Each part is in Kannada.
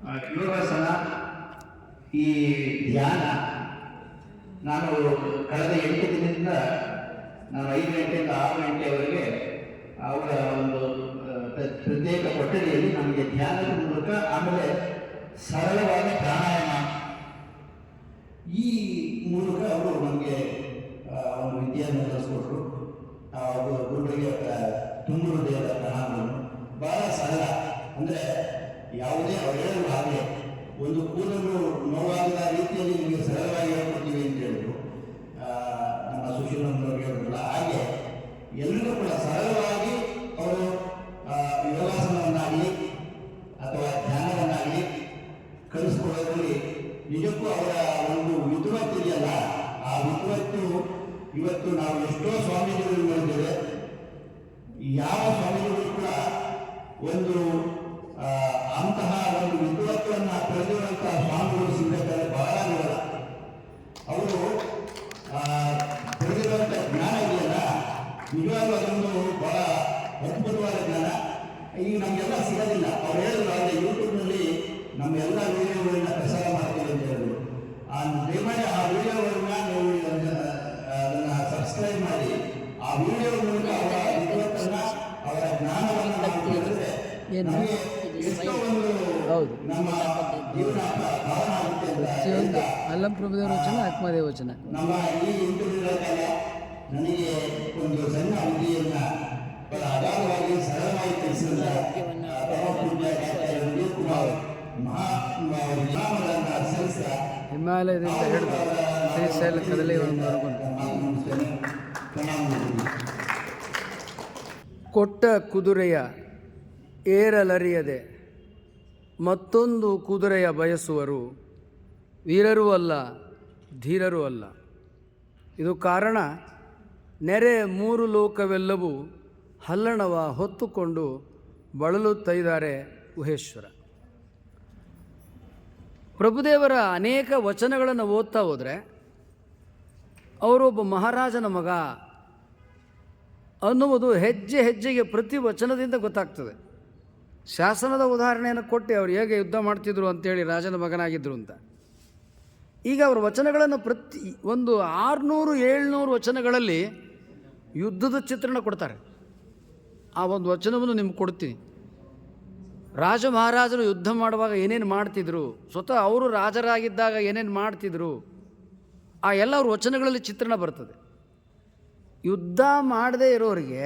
ಯೋಗಾಸನ, ಈ ಧ್ಯಾನ ನಾನು ಕಳೆದ 8 ದಿನದಿಂದ ನಾನು 5 ಗಂಟೆಯಿಂದ 6 ಗಂಟೆಯವರೆಗೆ ಅವರ ಒಂದು ಪ್ರತ್ಯೇಕ ಕೊಠಡಿಯಲ್ಲಿ ನಮಗೆ ಧ್ಯಾನದ ಮೂಲಕ, ಆಮೇಲೆ ಸರಳವಾದ ಪ್ರಾಣಾಯಾಮ ಈ ಮೂಲಕ ಅವರು ನಮಗೆ ಒಂದು ವಿದ್ಯೆಯನ್ನು ಕಲಿಸ್ಕೊಟ್ರು. ಗುರುಗಳಿಗೆ ತುಂಬ ಹೃದಯದ ಪ್ರಣಾಮವನ್ನು. ಬಹಳ ಸರಳ, ಅಂದರೆ ಯಾವುದೇ ಅವರು ಹೇಳಲು ಹಾಗೆ ಒಂದು ಕೂದಲು ನೋವಾಗದ ರೀತಿಯಲ್ಲಿ ನಿಮಗೆ ಸರಳವಾಗಿ ಹೇಳ್ಕೊಡ್ತೀವಿ ಅಂತ ಹೇಳಿದ್ರು. ನಮ್ಮ ಸುಶೀಲನವರು ಹೇಳಿದ್ರಲ್ಲ ಹಾಗೆ ಎಲ್ಲರೂ ಕೂಡ ಸರಳವಾಗಿ ಅವರು ಯೋಗಾಸನವನ್ನಾಗಲಿ ಅಥವಾ ಧ್ಯಾನವನ್ನಾಗಲಿ ಕಲಿಸ್ಕೊಳ್ಳೋದ್ರಲ್ಲಿ ನಿಜಕ್ಕೂ ಅವರ ಒಂದು ವಿದ್ವತ್ತು ಇದೆಯಲ್ಲ, ಆ ವಿದ್ವತ್ತು ಇವತ್ತು ನಾವು ಎಷ್ಟೋ ಸ್ವಾಮೀಜಿಗಳು ನೋಡಿದ್ದೇವೆ. ಯಾವ ಸ್ವಾಮೀಜಿಗಳು ಕೂಡ ಒಂದು ಅಂತಹ ಒಂದು ವಿದ್ವತ್ತನ್ನು ಪಡೆದಿರುವಂತಹ ಸ್ವಾಮಿಗಳು ಸಿಗಬೇಕಾದ್ರೆ ಬಹಳ ವಿರಳ. ಅವರು ಪಡೆದಿರುವಂಥ ಜ್ಞಾನ ಇದೆಯಲ್ಲ, ನಿಜವಾಗ್ಲೂ ಅದೊಂದು ಬಹಳ ಅದ್ಭುತವಾದ ಜ್ಞಾನ. ಈಗ ನಮಗೆಲ್ಲ ಸಿಗೋದಿಲ್ಲ. ಅವ್ರು ಹೇಳಿದ್ರು ಆದರೆ ಯೂಟ್ಯೂಬ್ನಲ್ಲಿ ನಮ್ಮ ಎಲ್ಲ ವಿಡಿಯೋಗಳನ್ನ ಪ್ರಸಾರ ಮಾಡ್ತೀವಿ ಅಂತ ಹೇಳಿದ್ರು. ದಯಮಾಡಿ ಆ ವಿಡಿಯೋಗಳನ್ನ ನೀವು ಅದನ್ನು ಸಬ್ಸ್ಕ್ರೈಬ್ ಮಾಡಿ, ಆ ವಿಡಿಯೋ ಮೂಲಕ ಅವರ ವಿದ್ವತ್ತನ್ನು, ಅವರ ಜ್ಞಾನವನ್ನು ನಾವು ಕೇಳಿದ್ರೆ ನಮಗೆ ಎಷ್ಟೋ ಒಂದು ನಮ್ಮ ಜೀವನ ಭಾವನ ಆಗುತ್ತೆ ಅಂತ. ಅಲ್ಲಂ ಪ್ರಭುದೇವರ ವಚನ, ಆತ್ಮದೇವ ವಚನ. ನಮ್ಮ ಈ 8 ದಿನಗಳ ಕಾಲ ನನಗೆ ಒಂದು ಸಣ್ಣ ಬುದ್ಧಿಯನ್ನು ಬಹಳ ಅಗಾಧವಾಗಿ ಸರಳವಾಗಿ ತಿಳಿಸಿದ ಹಿಮಾಲಯದಿಂದ ಹಿಡಿದು ಶ್ರೀಶೈಲ ಕದಲಿಯವರೆಗೂ ಕೊಟ್ಟ ಕುದುರೆಯ ಏರಲರಿಯದೆ ಮತ್ತೊಂದು ಕುದುರೆಯ ಬಯಸುವರು, ವೀರರೂ ಅಲ್ಲ ಧೀರರೂ ಅಲ್ಲ. ಇದು ಕಾರಣ ನೆರೆ 3 ಲೋಕವೆಲ್ಲವೂ ಹಲ್ಲಣವ ಹೊತ್ತುಕೊಂಡು ಬಳಲುತ್ತಿದ್ದಾರೆ ಗುಹೇಶ್ವರ. ಪ್ರಭುದೇವರ ಅನೇಕ ವಚನಗಳನ್ನು ಓದ್ತಾ ಹೋದರೆ ಅವರೊಬ್ಬ ಮಹಾರಾಜನ ಮಗ ಅನ್ನುವುದು ಹೆಜ್ಜೆ ಹೆಜ್ಜೆಗೆ ಪ್ರತಿ ವಚನದಿಂದ ಗೊತ್ತಾಗ್ತದೆ. ಶಾಸನದ ಉದಾಹರಣೆಯನ್ನು ಕೊಟ್ಟು ಅವರು ಹೇಗೆ ಯುದ್ಧ ಮಾಡ್ತಿದ್ರು ಅಂತೇಳಿ ರಾಜನ ಮಗನಾಗಿದ್ದರು ಅಂತ. ಈಗ ಅವರ ವಚನಗಳನ್ನು ಪ್ರತಿ ಒಂದು 600-700 ವಚನಗಳಲ್ಲಿ ಯುದ್ಧದ ಚಿತ್ರಣ ಕೊಡ್ತಾರೆ. ಆ ಒಂದು ವಚನವನ್ನು ನಿಮ್ಗೆ ಕೊಡ್ತೀನಿ. ರಾಜ ಮಹಾರಾಜರು ಯುದ್ಧ ಮಾಡುವಾಗ ಏನೇನು ಮಾಡ್ತಿದ್ರು, ಸ್ವತಃ ಅವರು ರಾಜರಾಗಿದ್ದಾಗ ಏನೇನು ಮಾಡ್ತಿದ್ರು, ಆ ಎಲ್ಲ ಅವ್ರ ವಚನಗಳಲ್ಲಿ ಚಿತ್ರಣ ಬರ್ತದೆ. ಯುದ್ಧ ಮಾಡದೇ ಇರೋರಿಗೆ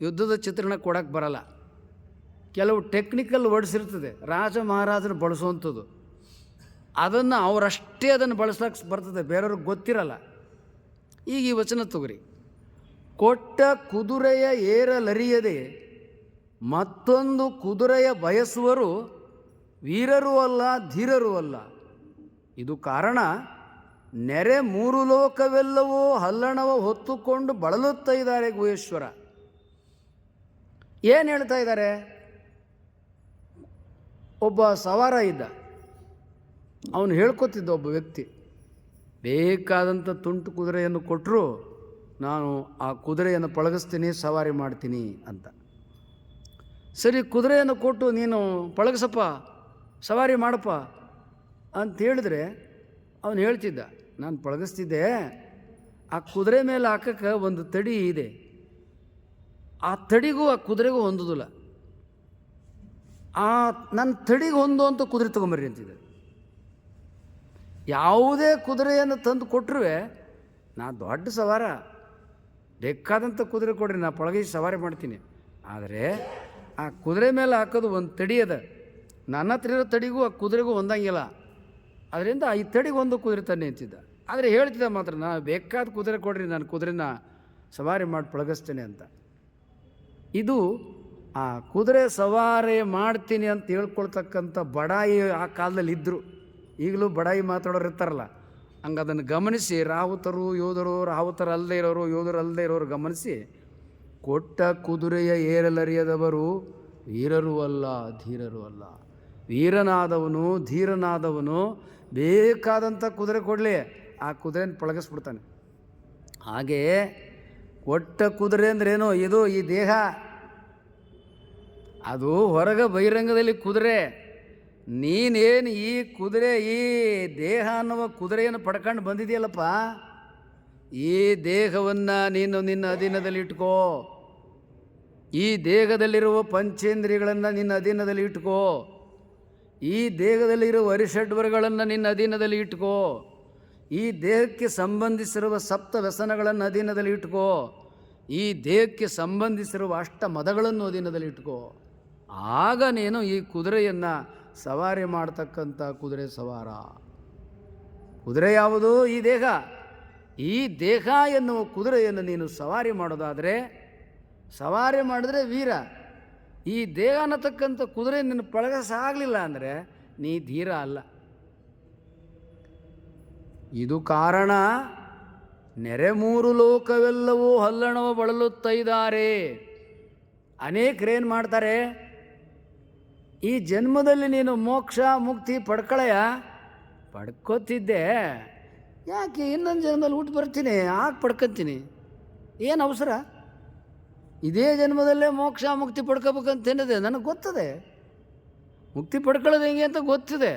ಯುದ್ಧದ ಚಿತ್ರಣ ಕೊಡೋಕ್ಕೆ ಬರಲ್ಲ. ಕೆಲವು ಟೆಕ್ನಿಕಲ್ ವರ್ಡ್ಸ್ ಇರ್ತದೆ ರಾಜ ಮಹಾರಾಜರು ಬಳಸುವಂಥದ್ದು, ಅದನ್ನು ಅವರಷ್ಟೇ ಅದನ್ನು ಬಳಸೋಕ್ಕೆ ಬರ್ತದೆ, ಬೇರೆಯವ್ರಿಗೆ ಗೊತ್ತಿರಲ್ಲ. ಈಗ ಈ ವಚನ ತಗೋರಿ. ಕೊಟ್ಟ ಕುದುರೆಯ ಏರಲರಿಯದೆ ಮತ್ತೊಂದು ಕುದುರೆಯ ಬಯಸುವರು, ವೀರರೂ ಅಲ್ಲ ಧೀರರೂ ಅಲ್ಲ. ಇದು ಕಾರಣ ನೆರೆ 3 ಲೋಕವೆಲ್ಲವೂ ಹಲ್ಲಣವ ಹೊತ್ತುಕೊಂಡು ಬಳಲುತ್ತಾ ಇದ್ದಾರೆ ಗುಹೇಶ್ವರ. ಏನು ಹೇಳ್ತಾ ಇದ್ದಾರೆ? ಒಬ್ಬ ಸವಾರ ಇದ್ದ, ಅವನು ಹೇಳ್ಕೊತಿದ್ದ, ಒಬ್ಬ ವ್ಯಕ್ತಿ ಬೇಕಾದಂಥ ತುಂಟು ಕುದುರೆಯನ್ನು ಕೊಟ್ಟರು ನಾನು ಆ ಕುದುರೆಯನ್ನು ಪಳಗಿಸ್ತೀನಿ, ಸವಾರಿ ಮಾಡ್ತೀನಿ ಅಂತ. ಸರಿ, ಕುದುರೆಯನ್ನು ಕೊಟ್ಟು ನೀನು ಪಳಗಿಸಪ್ಪ, ಸವಾರಿ ಮಾಡಪ್ಪ ಅಂತ ಹೇಳಿದ್ರೆ ಅವನು ಹೇಳ್ತಿದ್ದ, ನಾನು ಪಳಗಿಸ್ತಿದ್ದೆ, ಆ ಕುದುರೆ ಮೇಲೆ ಹಾಕಕ್ಕೆ ಒಂದು ತಡಿ ಇದೆ, ಆ ತಡಿಗೂ ಆ ಕುದುರೆಗೂ ಹೊಂದೋದಿಲ್ಲ, ನನ್ನ ತಡಿಗೆ ಹೊಂದುವಂಥ ಕುದುರೆ ತೊಗೊಂಬರ್ರಿ ಅಂತಿದ್ದೆ. ಯಾವುದೇ ಕುದುರೆಯನ್ನು ತಂದು ಕೊಟ್ಟರು ನಾ ದೊಡ್ಡ ಸವಾರ, ಬೇಕಾದಂಥ ಕುದುರೆ ಕೊಡ್ರಿ, ನಾ ಪಳಗಿಸಿ ಸವಾರಿ ಮಾಡ್ತೀನಿ, ಆದರೆ ಆ ಕುದುರೆ ಮೇಲೆ ಹಾಕೋದು ಒಂದು ತಡಿ ಅದ, ನನ್ನ ಹತ್ರ ಇರೋ ತಡಿಗೂ ಆ ಕುದುರೆಗೂ ಹೊಂದಂಗಿಲ್ಲ, ಅದರಿಂದ ಈ ತಡಿಗೆ ಒಂದು ಕುದುರೆ ತಾನೆ ಅಂತಿದ್ದ. ಆದರೆ ಹೇಳ್ತಿದ್ದ ಮಾತ್ರ, ನಾ ಬೇಕಾದ ಕುದುರೆ ಕೊಡ್ರಿ, ನಾನು ಕುದುರೆನ ಸವಾರಿ ಮಾಡಿ ಪಳಗಿಸ್ತೇನೆ ಅಂತ. ಇದು ಆ ಕುದುರೆ ಸವಾರಿ ಮಾಡ್ತೀನಿ ಅಂತ ಹೇಳ್ಕೊಳ್ತಕ್ಕಂಥ ಬಡಾಯಿ ಆ ಕಾಲದಲ್ಲಿ ಇದ್ದರು. ಈಗಲೂ ಬಡಾಯಿ ಮಾತಾಡೋರು ಇರ್ತಾರಲ್ಲ, ಹಂಗೆ ಅದನ್ನು ಗಮನಿಸಿ ರಾಹುತರು ಯೋಧರು, ರಾಹುತರು ಅಲ್ಲದೆ ಇರೋರು ಯೋಧರು ಅಲ್ಲದೆ ಇರೋರು ಗಮನಿಸಿ, ಕೊಟ್ಟ ಕುದುರೆಯ ಏರಲರಿಯದವರು ವೀರರೂ ಅಲ್ಲ ಧೀರರೂ ಅಲ್ಲ. ವೀರನಾದವನು ಧೀರನಾದವನು ಬೇಕಾದಂಥ ಕುದುರೆ ಕೊಡಲಿ, ಆ ಕುದುರೆನ ಪಳಗಿಸ್ಬಿಡ್ತಾನೆ. ಹಾಗೆಯೇ ಕೊಟ್ಟ ಕುದುರೆ ಅಂದ್ರೇನು? ಇದು ಈ ದೇಹ, ಅದು ಹೊರಗೆ ಬಹಿರಂಗದಲ್ಲಿ ಕುದುರೆ, ನೀನೇನು ಈ ಕುದುರೆ, ಈ ದೇಹ ಅನ್ನುವ ಕುದುರೆಯನ್ನು ಪಡ್ಕೊಂಡು ಬಂದಿದೆಯಲ್ಲಪ್ಪ, ಈ ದೇಹವನ್ನು ನೀನು ನಿನ್ನ ಅಧೀನದಲ್ಲಿ ಇಟ್ಕೋ. ಈ ದೇಹದಲ್ಲಿರುವ ಪಂಚೇಂದ್ರಿಯಗಳನ್ನು ನಿನ್ನ ಅಧೀನದಲ್ಲಿ ಇಟ್ಕೋ. ಈ ದೇಹದಲ್ಲಿರುವ ಅರಿಷಡ್ವರ್ಗಳನ್ನು ನಿನ್ನ ಅಧೀನದಲ್ಲಿ ಇಟ್ಕೋ. ಈ ದೇಹಕ್ಕೆ ಸಂಬಂಧಿಸಿರುವ ಸಪ್ತ ವ್ಯಸನಗಳನ್ನು ಅಧೀನದಲ್ಲಿ ಇಟ್ಕೋ. ಈ ದೇಹಕ್ಕೆ ಸಂಬಂಧಿಸಿರುವ ಅಷ್ಟ ಮದಗಳನ್ನು ಅಧೀನದಲ್ಲಿ ಇಟ್ಕೋ. ಆಗ ನೀನು ಈ ಕುದುರೆಯನ್ನು ಸವಾರಿ ಮಾಡ್ತಕ್ಕಂಥ ಕುದುರೆ ಸವಾರ. ಕುದುರೆ ಯಾವುದು? ಈ ದೇಹ. ಈ ದೇಹ ಎನ್ನುವ ಕುದುರೆಯನ್ನು ನೀನು ಸವಾರಿ ಮಾಡೋದಾದರೆ, ಸವಾರಿ ಮಾಡಿದ್ರೆ ವೀರ. ಈ ದೇಹ ಅನ್ನತಕ್ಕಂಥ ಕುದುರೆ ನಿನ್ನ ಪಳಗಸಾಗಲಿಲ್ಲ ಅಂದರೆ ನೀ ಧೀರ ಅಲ್ಲ. ಇದು ಕಾರಣ ನೆರೆ ಮೂರು ಲೋಕವೆಲ್ಲವೂ ಹಲ್ಲಣವ ಬಳಲುತ್ತೈದ್ದಾರೆ. ಅನೇಕರೇನು ಮಾಡ್ತಾರೆ, ಈ ಜನ್ಮದಲ್ಲಿ ನೀನು ಮೋಕ್ಷ ಮುಕ್ತಿ ಪಡ್ಕೋತಿದ್ದೆ, ಯಾಕೆ ಇನ್ನೊಂದು ಜನ್ಮದಲ್ಲಿ ಹುಟ್ಟು ಬರ್ತೀನಿ, ಆಗ ಪಡ್ಕೊತೀನಿ, ಏನು ಅವಸರ? ಇದೇ ಜನ್ಮದಲ್ಲೇ ಮೋಕ್ಷ ಮುಕ್ತಿ ಪಡ್ಕೋಬೇಕಂತೇನಿದೆ, ನನಗೆ ಗೊತ್ತದೆ. ಮುಕ್ತಿ ಪಡ್ಕೊಳ್ಳೋದು ಹೆಂಗೆ ಅಂತ ಗೊತ್ತಿದೆ.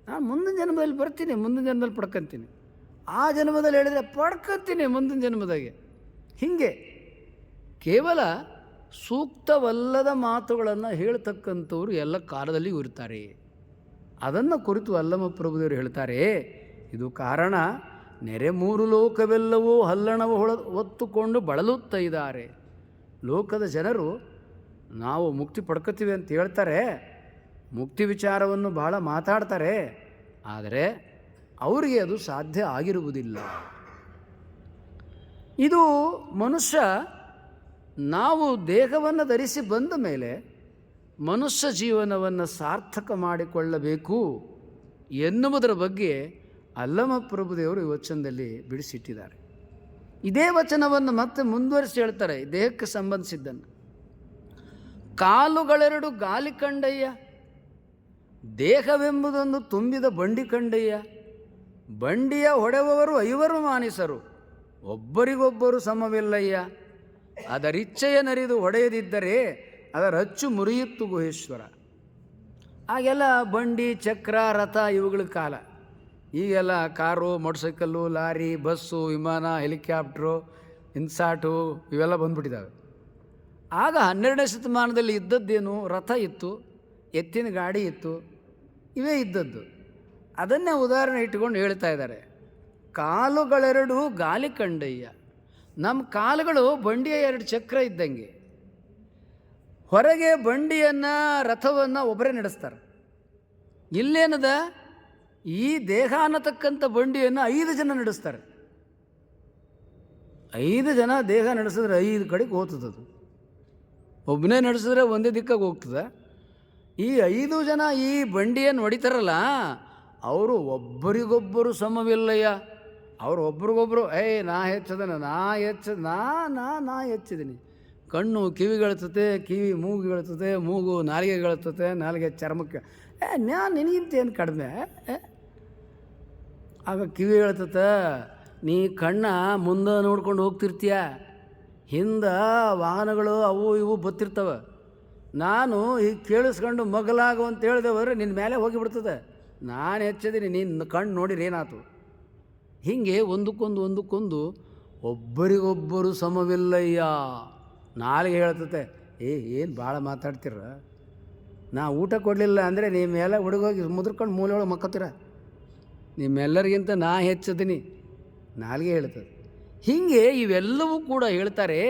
ನಾನು ಮುಂದಿನ ಜನ್ಮದಲ್ಲಿ ಬರ್ತೀನಿ, ಮುಂದಿನ ಜನ್ಮದಲ್ಲಿ ಪಡ್ಕೊತೀನಿ. ಆ ಜನ್ಮದಲ್ಲಿ ಹೇಳಿದರೆ ಪಡ್ಕೊತೀನಿ ಮುಂದಿನ ಜನ್ಮದಾಗೆ. ಹೀಗೆ ಕೇವಲ ಸೂಕ್ತವಲ್ಲದ ಮಾತುಗಳನ್ನು ಹೇಳ್ತಕ್ಕಂಥವ್ರು ಎಲ್ಲ ಕಾಲದಲ್ಲಿ ಇರ್ತಾರೆ. ಅದನ್ನು ಕುರಿತು ಅಲ್ಲಮ ಪ್ರಭುದೇವರು ಹೇಳ್ತಾರೆ, ಇದು ಕಾರಣ ನೆರೆ ಮೂರು ಲೋಕವೆಲ್ಲವೂ ಹಲ್ಲಣವ ಹೊತ್ತುಕೊಂಡು ಬಳಲುತ್ತೈದ್ದಾರೆ. ಲೋಕದ ಜನರು ನಾವು ಮುಕ್ತಿ ಪಡ್ಕೊತೀವಿ ಅಂತ ಹೇಳ್ತಾರೆ, ಮುಕ್ತಿ ವಿಚಾರವನ್ನು ಬಹಳ ಮಾತಾಡ್ತಾರೆ, ಆದರೆ ಅವರಿಗೆ ಅದು ಸಾಧ್ಯ ಆಗಿರುವುದಿಲ್ಲ. ಇದು ಮನುಷ್ಯ ನಾವು ದೇಹವನ್ನು ಧರಿಸಿ ಬಂದ ಮೇಲೆ ಮನುಷ್ಯ ಜೀವನವನ್ನು ಸಾರ್ಥಕ ಮಾಡಿಕೊಳ್ಳಬೇಕು ಎನ್ನುವುದರ ಬಗ್ಗೆ ಅಲ್ಲಮ ಪ್ರಭುದೇವರು ಈ ವಚನದಲ್ಲಿ ಬಿಡಿಸಿಟ್ಟಿದ್ದಾರೆ. ಇದೇ ವಚನವನ್ನು ಮತ್ತೆ ಮುಂದುವರಿಸಿ ಹೇಳ್ತಾರೆ ದೇಹಕ್ಕೆ ಸಂಬಂಧಿಸಿದ್ದನ್ನು. ಕಾಲುಗಳೆರಡು ಗಾಲಿ ಕಂಡಯ್ಯ, ದೇಹವೆಂಬುದೊಂದು ತುಂಬಿದ ಬಂಡಿ ಕಂಡಯ್ಯ. ಬಂಡಿಯ ಹೊಡೆಯುವವರು ಐವರು ಮಾನಿಸರು, ಒಬ್ಬರಿಗೊಬ್ಬರು ಸಮವಿಲ್ಲಯ್ಯ. ಅದರಿಚ್ಛೆಯ ನರಿದು ಹೊಡೆಯದಿದ್ದರೆ ಅದರ ಅಚ್ಚು ಮುರಿಯುತ್ತು ಗುಹೇಶ್ವರ. ಆಗೆಲ್ಲ ಬಂಡಿ, ಚಕ್ರ, ರಥ ಇವುಗಳ ಕಾಲ. ಈಗೆಲ್ಲ car, motor cycle, lorry, bus, ವಿಮಾನ, ಹೆಲಿಕಾಪ್ಟ್ರು, ಇನ್ಸಾಟು ಇವೆಲ್ಲ ಬಂದ್ಬಿಟ್ಟಿದ್ದಾವೆ. ಆಗ 12ನೇ ಶತಮಾನದಲ್ಲಿ ಇದ್ದದ್ದೇನು? ರಥ ಇತ್ತು, ಎತ್ತಿನ ಗಾಡಿ ಇತ್ತು, ಇವೇ ಇದ್ದದ್ದು. ಅದನ್ನೇ ಉದಾಹರಣೆ ಇಟ್ಟುಕೊಂಡು ಹೇಳ್ತಾ ಇದ್ದಾರೆ. ಕಾಲುಗಳೆರಡು ಗಾಲಿ ಕಂಡಯ್ಯ. ನಮ್ಮ ಕಾಲುಗಳು ಬಂಡಿಯ 2 ಚಕ್ರ ಇದ್ದಂಗೆ. ಹೊರಗೆ ಬಂಡಿಯನ್ನು, ರಥವನ್ನು ಒಬ್ಬರೇ ನಡೆಸ್ತಾರೆ. ಇಲ್ಲೇನದ, ಈ ದೇಹ ಅನ್ನತಕ್ಕಂಥ ಬಂಡಿಯನ್ನು 5 ಜನ ನಡೆಸ್ತಾರೆ. 5 ಜನ ದೇಹ ನಡೆಸಿದ್ರೆ 5 ಕಡೆಗೆ ಹೋಗ್ತದದು. ಒಬ್ಬನೇ ನಡೆಸಿದ್ರೆ ಒಂದೇ ದಿಕ್ಕಾಗಿ ಹೋಗ್ತದೆ. ಈ 5 ಜನ ಈ ಬಂಡಿಯನ್ನು ಹೊಡಿತಾರಲ್ಲ, ಅವರು ಒಬ್ಬರಿಗೊಬ್ಬರು ಸಮವಿಲ್ಲಯ್ಯ. ಅವರು ಒಬ್ರಿಗೊಬ್ಬರು ನಾ ಹೆಚ್ಚಿದ್ದೀನಿ. ಕಣ್ಣು ಕಿವಿಗೆಳ್ತತೆ, ಕಿವಿ ಮೂಗಿಗೆಳ್ತತೆ, ಮೂಗು ನಾಲಿಗೆಗೆಳ್ತತೆ, ನಾಲಿಗೆ ಚರ್ಮಕ್ಕೆ ನಿನಗಿಂತ ಏನು ಕಡಿಮೆ. ಆಗ ಕಿವಿ ಹೇಳ್ತತೆ, ನೀ ಕಣ್ಣ ಮುಂದೆ ನೋಡ್ಕೊಂಡು ಹೋಗ್ತಿರ್ತೀಯ, ಹಿಂದೆ ವಾಹನಗಳು ಅವು ಇವು ಬತ್ತಿರ್ತವೆ. ನಾನು ಈಗ ಕೇಳಿಸ್ಕೊಂಡು ಮಗಲಾಗು ಅಂತ ಹೇಳಿದೆ ಹೋದರೆ ನಿನ್ನ ಮೇಲೆ ಹೋಗಿಬಿಡ್ತದೆ. ನಾನು ಹೆಚ್ಚಿದ್ದೀನಿ, ನಿನ್ನ ಕಣ್ಣು ನೋಡಿರಿ ಏನಾಯ್ತು. ಹೀಗೆ ಒಂದಕ್ಕೊಂದು ಒಬ್ಬರಿಗೊಬ್ಬರು ಸಮವಿಲ್ಲಯ್ಯ. ನಾಲಿಗೆ ಹೇಳ್ತತೆ, ಏನು ಭಾಳ ಮಾತಾಡ್ತೀರ, ನಾ ಊಟ ಕೊಡಲಿಲ್ಲ ಅಂದರೆ ನಿಮ್ಮೆಲ್ಲ ಹುಡುಗೋಗಿ ಮುದ್ರಕೊಂಡು ಮೂಲೆ ಒಳಗೆ ಮಕ್ಕೋತೀರ, ನಿಮ್ಮೆಲ್ಲರಿಗಿಂತ ನಾ ಹೆಚ್ಚಿದ್ದೀನಿ, ನಾಲಿಗೆ ಹೇಳ್ತದೆ. ಹೀಗೆ ಇವೆಲ್ಲವೂ ಕೂಡ ಹೇಳ್ತಾರೆ.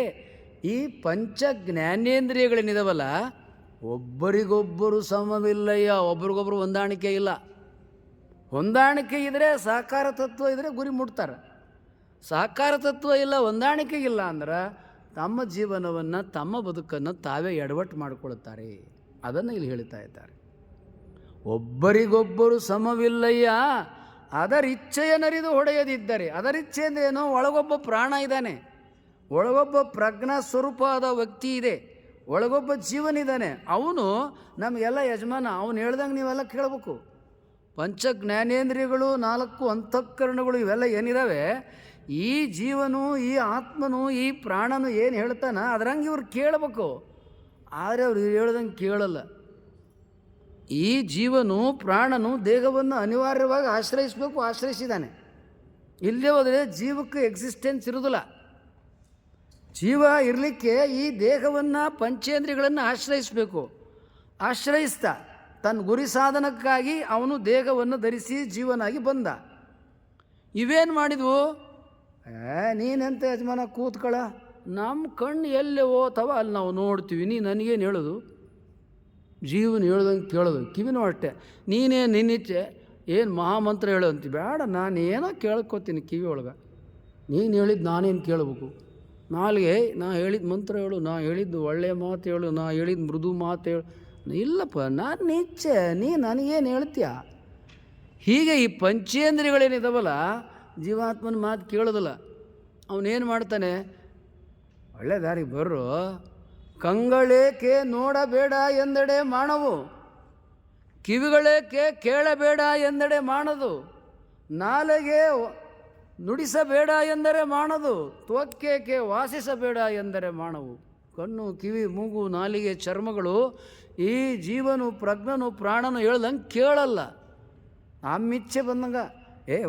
ಈ ಪಂಚ ಜ್ಞಾನೇಂದ್ರಿಯಗಳೇನಿದಾವಲ್ಲ, ಒಬ್ಬರಿಗೊಬ್ಬರು ಸಮವಿಲ್ಲಯ್ಯ. ಒಬ್ರಿಗೊಬ್ಬರು ಹೊಂದಾಣಿಕೆ ಇಲ್ಲ. ಹೊಂದಾಣಿಕೆ ಇದ್ದರೆ ಸಾಕಾರ ತತ್ವ ಇದ್ದರೆ ಗುರಿ ಮುಟ್ತಾರೆ. ಸಾಕಾರ ತತ್ವ ಇಲ್ಲ, ಹೊಂದಾಣಿಕೆ ಇಲ್ಲ ಅಂದ್ರೆ ತಮ್ಮ ಜೀವನವನ್ನು, ತಮ್ಮ ಬದುಕನ್ನು ತಾವೇ ಎಡವಟ್ಟು ಮಾಡಿಕೊಳ್ತಾರೆ. ಅದನ್ನು ಇಲ್ಲಿ ಹೇಳ್ತಾ ಇದ್ದಾರೆ. ಒಬ್ಬರಿಗೊಬ್ಬರು ಸಮವಿಲ್ಲಯ್ಯ, ಅದರಿಚ್ಛೆಯ ನರಿದು ಹೊಡೆಯದಿದ್ದರೆ. ಅದರಿಚ್ಛೆ ಅಂದ್ರೇನು? ಒಳಗೊಬ್ಬ ಪ್ರಾಣ ಇದ್ದಾನೆ, ಒಳಗೊಬ್ಬ ಪ್ರಜ್ಞಾ ಸ್ವರೂಪವಾದ ವ್ಯಕ್ತಿ ಇದೆ, ಒಳಗೊಬ್ಬ ಜೀವನಿದ್ದಾನೆ. ಅವನು ನಮಗೆಲ್ಲ ಯಜಮಾನ. ಅವನು ಹೇಳ್ದಂಗೆ ನೀವೆಲ್ಲ ಕೇಳಬೇಕು. ಪಂಚ ಜ್ಞಾನೇಂದ್ರಿಯಗಳು, 4 ಅಂತಃಕರಣಗಳು ಇವೆಲ್ಲ ಏನಿದ್ದಾವೆ, ಈ ಜೀವನು, ಈ ಆತ್ಮನು, ಈ ಪ್ರಾಣನು ಏನು ಹೇಳ್ತಾನೆ ಅದರಂಗೆ ಇವ್ರು ಕೇಳಬೇಕು. ಆದರೆ ಅವ್ರು ಹೇಳ್ದಂಗೆ ಕೇಳಲ್ಲ. ಈ ಜೀವನು ಪ್ರಾಣನು ದೇಹವನ್ನು ಅನಿವಾರ್ಯವಾಗಿ ಆಶ್ರಯಿಸಬೇಕು, ಆಶ್ರಯಿಸಿದ್ದಾನೆ. ಇಲ್ಲೇ ಹೋದರೆ ಜೀವಕ್ಕೆ ಎಕ್ಸಿಸ್ಟೆನ್ಸ್ ಇರೋದಿಲ್ಲ. ಜೀವ ಇರಲಿಕ್ಕೆ ಈ ದೇಹವನ್ನು ಪಂಚೇಂದ್ರಿಯಗಳನ್ನು ಆಶ್ರಯಿಸಬೇಕು. ಆಶ್ರಯಿಸ್ತಾ ತನ್ನ ಗುರಿ ಸಾಧನಕ್ಕಾಗಿ ಅವನು ದೇಹವನ್ನು ಧರಿಸಿ ಜೀವನಾಗಿ ಬಂದ. ಇವೇನು ಮಾಡಿದ್ವು? ನೀನೆಂತ ಯಜಮಾನ ಕೂತ್ಕೊಳ್ಳ, ನಮ್ಮ ಕಣ್ಣು ಎಲ್ಲೇ ಹೋತವ ಅಲ್ಲಿ ನಾವು ನೋಡ್ತೀವಿ, ನೀ ನನಗೇನು ಹೇಳೋದು? ಜೀವನ ಹೇಳ್ದಂಗೆ ಕೇಳೋದು, ಕಿವಿನೂ ಅಷ್ಟೆ. ನೀನೇ ನಿನ್ನಿಚ್ಛೆ ಏನು ಮಹಾಮಂತ್ರ ಹೇಳು ಅಂತೀವಿ. ಬೇಡ, ನಾನೇನೋ ಕೇಳ್ಕೊತೀನಿ ಕಿವಿ ಒಳಗೆ. ನೀನು ಹೇಳಿದ್ದು ನಾನೇನು ಕೇಳಬೇಕು? ನಾಲ್ಗೆ ನಾ ಹೇಳಿದ ಮಂತ್ರ ಹೇಳು, ನಾ ಹೇಳಿದ್ದು ಒಳ್ಳೆಯ ಮಾತು ಹೇಳು, ನಾ ಹೇಳಿದ ಮೃದು ಮಾತು ಹೇಳು. ಇಲ್ಲಪ್ಪ, ನಾನು ನಿಚ್ಚೆ, ನೀ ನನಗೇನು ಹೇಳ್ತೀಯ? ಹೀಗೆ ಈ ಪಂಚೇಂದ್ರಿಯಗಳೇನಿದಾವಲ್ಲ, ಜೀವಾತ್ಮನ ಮಾತು ಕೇಳೋದಿಲ್ಲ. ಅವನೇನು ಮಾಡ್ತಾನೆ? ಒಳ್ಳೆ ದಾರಿಗೆ ಬರ್ರು, ಕಂಗಳೇಕೆ ನೋಡಬೇಡ ಎಂದೆಡೆ ಮಾನವು, ಕಿವಿಗಳೇಕೆ ಕೇಳಬೇಡ ಎಂದೆಡೆ ಮಾನದು, ನಾಲೆಗೆ ನುಡಿಸಬೇಡ ಎಂದರೆ ಮಾನದು, ತ್ವಕ್ಕೇಕೆ ವಾಸಿಸಬೇಡ ಎಂದರೆ ಮಾನವು. ಕಣ್ಣು, ಕಿವಿ, ಮೂಗು, ನಾಲಿಗೆ, ಚರ್ಮಗಳು ಈ ಜೀವನು ಪ್ರಜ್ಞನು ಪ್ರಾಣನು ಹೇಳ್ದಂಗೆ ಕೇಳಲ್ಲ. ಆಮಿಚ್ಛೆ ಬಂದಂಗೆ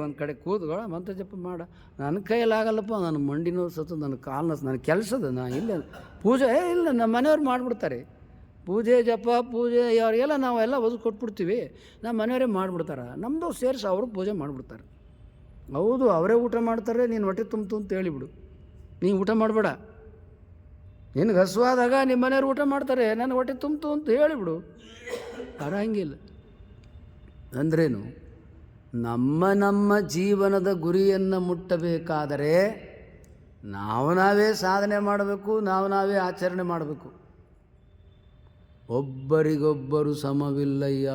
ಒಂದು ಕಡೆ ಕೂತ್ಗಳ ಮಂತ್ರ ಜಪ ಮಾಡ. ನನ್ನ ಕೈಯಲ್ಲಾಗಲ್ಲಪ್ಪ, ನನ್ನ ಮಂಡಿನೂ ಸತ್ತು, ನನ್ನ ಕಾಲನ್ನ, ನನ್ನ ಕೆಲಸದ, ನಾ ಇಲ್ಲ ಪೂಜೆ ಇಲ್ಲ, ನಮ್ಮ ಮನೆಯವ್ರು ಮಾಡಿಬಿಡ್ತಾರೆ. ಪೂಜೆ ಜಪ ಪೂಜೆ ಅವರಿಗೆಲ್ಲ ನಾವೆಲ್ಲ ಒದಗಿ ಕೊಟ್ಬಿಡ್ತೀವಿ, ನಮ್ಮ ಮನೆಯವರೇ ಮಾಡಿಬಿಡ್ತಾರೆ. ನಮ್ಮದು ಸೇರಿಸಿ ಅವರು ಪೂಜೆ ಮಾಡಿಬಿಡ್ತಾರೆ. ಹೌದು, ಅವರೇ ಊಟ ಮಾಡ್ತಾರೆ, ನೀನು ಹೊಟ್ಟೆ ತುಂಬಿತು ಅಂತ ಹೇಳಿಬಿಡು. ನೀನು ಊಟ ಮಾಡಬೇಡ. ನಿನಗೆ ಹಸುವಾದಾಗ ನಿಮ್ಮ ಮನೆಯವ್ರು ಊಟ ಮಾಡ್ತಾರೆ, ನನಗೆ ಹೊಟ್ಟೆ ತುಂಬಿತು ಅಂತ ಹೇಳಿಬಿಡು. ಹಂಗಿಲ್ಲ. ಅಂದ್ರೇನು? ನಮ್ಮ ಜೀವನದ ಗುರಿಯನ್ನು ಮುಟ್ಟಬೇಕಾದರೆ ನಾವೇ ಸಾಧನೆ ಮಾಡಬೇಕು, ನಾವೇ ಆಚರಣೆ ಮಾಡಬೇಕು. ಒಬ್ಬರಿಗೊಬ್ಬರು ಸಮವಿಲ್ಲಯ್ಯ.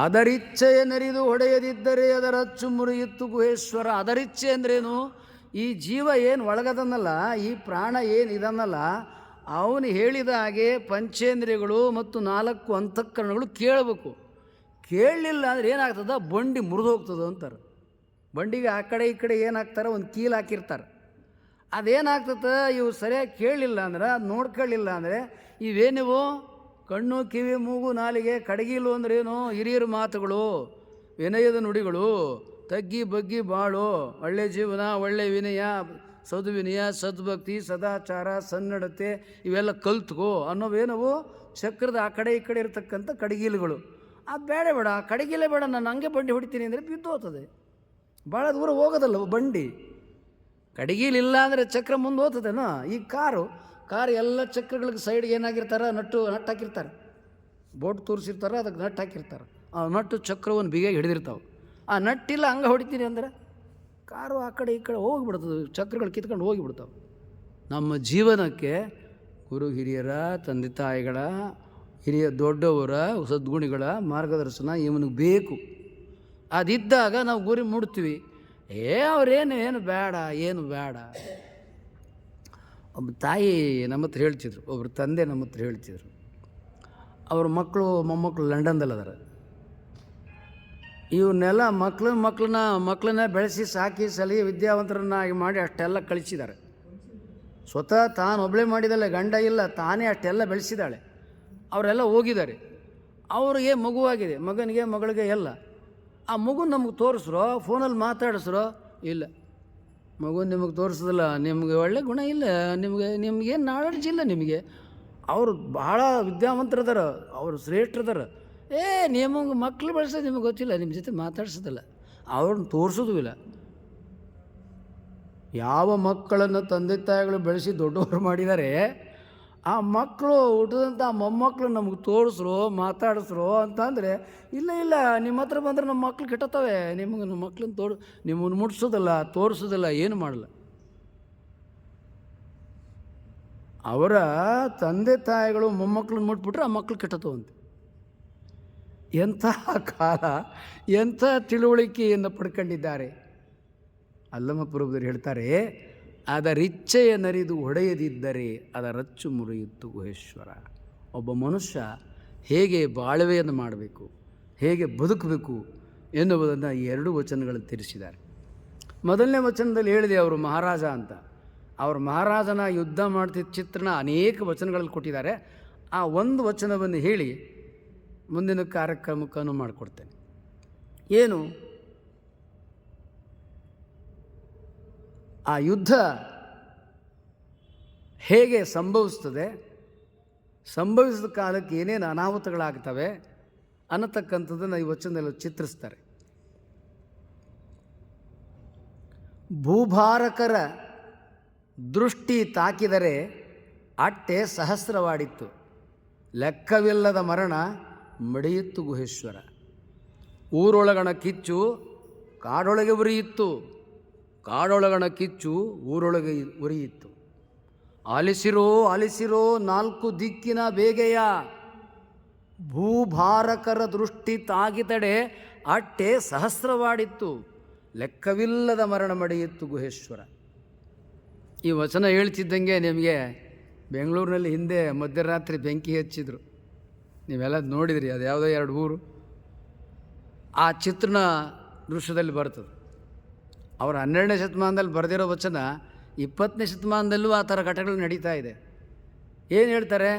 ಅದರಿಚ್ಛೆಯ ನೆರಿದು ಹೊಡೆಯದಿದ್ದರೆ ಅದರಚ್ಚು ಮುರಿಯಿತ್ತು ಗುಹೇಶ್ವರ. ಅದರಿಚ್ಛೆ ಅಂದ್ರೇನು? ಈ ಜೀವ ಏನು ಒಳಗದನ್ನಲ್ಲ, ಈ ಪ್ರಾಣ ಏನು ಇದನ್ನಲ್ಲ, ಅವನು ಹೇಳಿದ ಹಾಗೆ ಪಂಚೇಂದ್ರಿಯಗಳು ಮತ್ತು 4 ಅಂತಃಕರಣಗಳು ಕೇಳಬೇಕು. ಕೇಳಲಿಲ್ಲ ಅಂದರೆ ಏನಾಗ್ತದೆ? ಬಂಡಿ ಮುರಿದು ಹೋಗ್ತದೆ ಅಂತಾರೆ. ಬಂಡಿಗೆ ಆ ಕಡೆ ಈ ಕಡೆ ಏನಾಗ್ತಾರೆ? ಒಂದು ಕೀಲು ಹಾಕಿರ್ತಾರೆ. ಅದೇನಾಗ್ತದೆ? ಇವು ಸರಿಯಾಗಿ ಕೇಳಲಿಲ್ಲ ಅಂದ್ರೆ, ನೋಡ್ಕೊಳ್ಳಿಲ್ಲ ಅಂದರೆ, ಇವೇನಿವು? ಕಣ್ಣು, ಕಿವಿ, ಮೂಗು, ನಾಲಿಗೆ, ಕಡಗಿಲು ಅಂದ್ರೇನು? ಹಿರಿಯರ ಮಾತುಗಳು, ವಿನಯದ ನುಡಿಗಳು, ತಗ್ಗಿ ಬಗ್ಗಿ ಬಾಳು, ಒಳ್ಳೆ ಜೀವನ, ಒಳ್ಳೆ ವಿನಯ, ಸದ್ವಿನಯ, ಸದ್ಭಕ್ತಿ, ಸದಾಚಾರ, ಸನ್ನಡತೆ, ಇವೆಲ್ಲ ಕಲ್ತ್ಕೋ ಅನ್ನೋವೇನವು? ಚಕ್ರದ ಆ ಕಡೆ ಈ ಕಡೆ ಇರತಕ್ಕಂಥ ಕಡಗಿಲುಗಳು. ಅದು ಬೇಡ, ಕಡಗಿಲೇ ಬೇಡ, ನಾನು ಹಂಗೆ ಬಂಡಿ ಹೊಡಿತೀನಿ ಅಂದರೆ ಬಿದ್ದು ಹೋಗ್ತದೆ. ಭಾಳ ದೂರ ಹೋಗೋದಲ್ಲ ಬಂಡಿ. ಕಡಗಿಲಿಲ್ಲ ಅಂದರೆ ಚಕ್ರ ಮುಂದೆ ಹೋಗ್ತದೇನೋ. ಈ ಕಾರು ಎಲ್ಲ ಚಕ್ರಗಳಿಗೆ ಸೈಡ್ಗೆ ಏನಾಗಿರ್ತಾರೆ? ನಟ್ಟು ಹಾಕಿರ್ತಾರೆ. ಬೋಟ್ ತೋರಿಸಿರ್ತಾರೆ, ಅದಕ್ಕೆ ನಟ್ಟು ಹಾಕಿರ್ತಾರೆ. ಆ ನಟ್ಟು ಚಕ್ರವನ್ನು ಬಿಗಿಯಾಗಿ ಹಿಡಿದಿರ್ತಾವೆ. ಆ ನಟ್ಟಿಲ್ಲ ಹಂಗೆ ಹೊಡಿತೀನಿ ಅಂದರೆ ಕಾರು ಆ ಕಡೆ ಈ ಕಡೆ ಹೋಗಿಬಿಡ್ತದೆ, ಚಕ್ರಗಳು ಕಿತ್ಕೊಂಡು ಹೋಗಿಬಿಡ್ತಾವೆ. ನಮ್ಮ ಜೀವನಕ್ಕೆ ಗುರು ಹಿರಿಯರ, ತಂದೆ ತಾಯಿಗಳ, ಹಿರಿಯ ದೊಡ್ಡವರ, ಸದ್ಗುಣಿಗಳ ಮಾರ್ಗದರ್ಶನ ಇವನಿಗೆ ಬೇಕು. ಅದಿದ್ದಾಗ ನಾವು ಗುರಿ ಮುಡ್ತೀವಿ. ಅವ್ರೇನು ಬೇಡ, ಏನು ಬೇಡ. ಒಬ್ಬ ತಾಯಿ ನಮ್ಮ ಹತ್ರ ಹೇಳ್ತಿದ್ರು, ಒಬ್ಬರು ತಂದೆ ನಮ್ಮ ಹತ್ರ ಹೇಳ್ತಿದ್ರು. ಅವ್ರ ಮಕ್ಕಳು ಮೊಮ್ಮಕ್ಕಳು ಲಂಡನ್ದಲ್ಲದಾರ. ಇವನ್ನೆಲ್ಲ ಮಕ್ಕಳನ್ನ ಬೆಳೆಸಿ ಸಾಕಿ ಸಲಿ ವಿದ್ಯಾವಂತರನ್ನಾಗಿ ಮಾಡಿ ಅಷ್ಟೆಲ್ಲ ಕಳಿಸಿದ್ದಾರೆ. ಸ್ವತಃ ತಾನು ಒಬ್ಬಳೇ ಮಾಡಿದಲ್ಲ, ಗಂಡ ಇಲ್ಲ, ತಾನೇ ಅಷ್ಟೆಲ್ಲ ಬೆಳೆಸಿದ್ದಾಳೆ. ಅವರೆಲ್ಲ ಹೋಗಿದ್ದಾರೆ. ಅವ್ರಿಗೆ ಮಗುವಾಗಿದೆ, ಮಗನಿಗೆ ಮಗಳಿಗೆ ಎಲ್ಲ. ಆ ಮಗು ನಮಗೆ ತೋರಿಸ್ರೋ, ಫೋನಲ್ಲಿ ಮಾತಾಡಿಸ್ರೋ, ಇಲ್ಲ ಮಗು ನಿಮಗೆ ತೋರಿಸೋದಿಲ್ಲ, ನಿಮಗೆ ಒಳ್ಳೆ ಗುಣ ಇಲ್ಲ, ನಿಮಗೇನು ನಾಲೆಡ್ಜ್ ಇಲ್ಲ ನಿಮಗೆ. ಅವರು ಭಾಳ ವಿದ್ಯಾವಂತರದಾರ, ಅವರು ಶ್ರೇಷ್ಠರದಾರ. ನಿಮಗೆ ಮಕ್ಕಳು ಬೆಳೆಸೋದು ನಿಮಗೆ ಗೊತ್ತಿಲ್ಲ, ನಿಮ್ಮ ಜೊತೆ ಮಾತಾಡ್ಸೋದಿಲ್ಲ, ಅವ್ರನ್ನ ತೋರಿಸೋದು ಇಲ್ಲ. ಯಾವ ಮಕ್ಕಳನ್ನು ತಂದೆ ತಾಯಿಗಳು ಬೆಳೆಸಿ ದೊಡ್ಡವರು ಮಾಡಿದ್ದಾರೆ, ಆ ಮಕ್ಕಳು ಹುಟ್ಟಿದಂಥ ಮೊಮ್ಮಕ್ಕಳು ನಮಗೆ ತೋರಿಸ್ರು, ಮಾತಾಡಿಸ್ರು ಅಂತಂದರೆ, ಇಲ್ಲ ನಿಮ್ಮ ಹತ್ರ ಬಂದರೆ ನಮ್ಮ ಮಕ್ಳು ಕೆಟ್ಟತ್ತವೆ, ನಿಮಗೆ ನಮ್ಮ ಮಕ್ಳನ್ನ ನಿಮ್ಮನ್ನು ಮುಟ್ಸೋದಿಲ್ಲ, ತೋರಿಸೋದಿಲ್ಲ, ಏನು ಮಾಡಲ್ಲ. ಅವರ ತಂದೆ ತಾಯಿಗಳು ಮೊಮ್ಮಕ್ಕಳನ್ನ ಮುಟ್ಬಿಟ್ರೆ ಆ ಮಕ್ಕಳು ಕೆಟ್ಟತ್ತವಂತೆ. ಎಂಥ ಕಾಲ, ಎಂಥ ತಿಳುವಳಿಕೆಯನ್ನು ಪಡ್ಕೊಂಡಿದ್ದಾರೆ. ಅಲ್ಲಮಪ್ರಭುದರು ಹೇಳ್ತಾರೆ, ಅದರಿಚ್ಛೆಯ ನರಿದು ಹೊಡೆಯದಿದ್ದರೆ ಅದರಚ್ಚು ಮುರಿಯಿತ್ತು ಗುಹೇಶ್ವರ. ಒಬ್ಬ ಮನುಷ್ಯ ಹೇಗೆ ಬಾಳ್ವೆಯನ್ನು ಮಾಡಬೇಕು, ಹೇಗೆ ಬದುಕಬೇಕು ಎನ್ನುವುದನ್ನು ಈ 2 ವಚನಗಳನ್ನು ತಿಳಿಸಿದ್ದಾರೆ. ಮೊದಲನೇ ವಚನದಲ್ಲಿ ಹೇಳಿದೆ ಅವರು ಮಹಾರಾಜ ಅಂತ. ಅವರು ಮಹಾರಾಜನ ಯುದ್ಧ ಮಾಡ್ತಿದ್ದ ಚಿತ್ರಣ ಅನೇಕ ವಚನಗಳಲ್ಲಿ ಕೊಟ್ಟಿದ್ದಾರೆ. ಆ ಒಂದು ವಚನವನ್ನು ಹೇಳಿ ಮುಂದಿನ ಕಾರ್ಯಕ್ರಮಕ್ಕೂ ಮಾಡಿಕೊಡ್ತೇನೆ. ಏನು ಆ ಯುದ್ಧ ಹೇಗೆ ಸಂಭವಿಸ್ತದೆ, ಸಂಭವಿಸಿದ ಕಾಲಕ್ಕೆ ಏನೇನು ಅನಾಹುತಗಳಾಗ್ತವೆ ಅನ್ನತಕ್ಕಂಥದ್ದನ್ನು ಈ ವಚನದಲ್ಲಿ ಚಿತ್ರಿಸ್ತಾರೆ. ಭೂಭಾರಕರ ದೃಷ್ಟಿ ತಾಕಿದರೆ ಅಟ್ಟೆ ಸಹಸ್ರವಾಡಿತ್ತು, ಲೆಕ್ಕವಿಲ್ಲದ ಮರಣ ಮಡಿಯಿತ್ತು ಗುಹೇಶ್ವರ. ಊರೊಳಗಣ ಕಿಚ್ಚು ಕಾಡೊಳಗೆ ಉರಿಯಿತ್ತು, ಕಾಡೊಳಗಣ ಕಿಚ್ಚು ಊರೊಳಗೆ ಉರಿಯಿತ್ತು. ಆಲಿಸಿರೋ ಆಲಿಸಿರೋ ನಾಲ್ಕು ದಿಕ್ಕಿನ ಬೇಗೆಯ, ಭೂಭಾರಕರ ದೃಷ್ಟಿ ತಾಗಿತಡೆ ಅಟ್ಟೆ ಸಹಸ್ರವಾಡಿತ್ತು, ಲೆಕ್ಕವಿಲ್ಲದ ಮರಣ ಮಡಿಯಿತ್ತು ಗುಹೇಶ್ವರ. ಈ ವಚನ ಹೇಳ್ತಿದ್ದಂಗೆ ನಿಮಗೆ ಬೆಂಗಳೂರಿನಲ್ಲಿ ಹಿಂದೆ ಮಧ್ಯರಾತ್ರಿ ಬೆಂಕಿ ಹಚ್ಚಿದ್ರು, ನೀವೆಲ್ಲ ನೋಡಿದ್ರಿ. ಅದು ಯಾವುದೋ 2 ಊರು ಆ ಚಿತ್ರಣ ದೃಶ್ಯದಲ್ಲಿ ಬರ್ತದೆ. ಅವರು 12ನೇ ಶತಮಾನದಲ್ಲಿ ಬರೆದಿರೋ ವಚನ 20ನೇ ಶತಮಾನದಲ್ಲೂ ಆ ಥರ ಘಟನೆಗಳು ನಡೀತಾ ಇದೆ. ಏನು ಹೇಳ್ತಾರೆ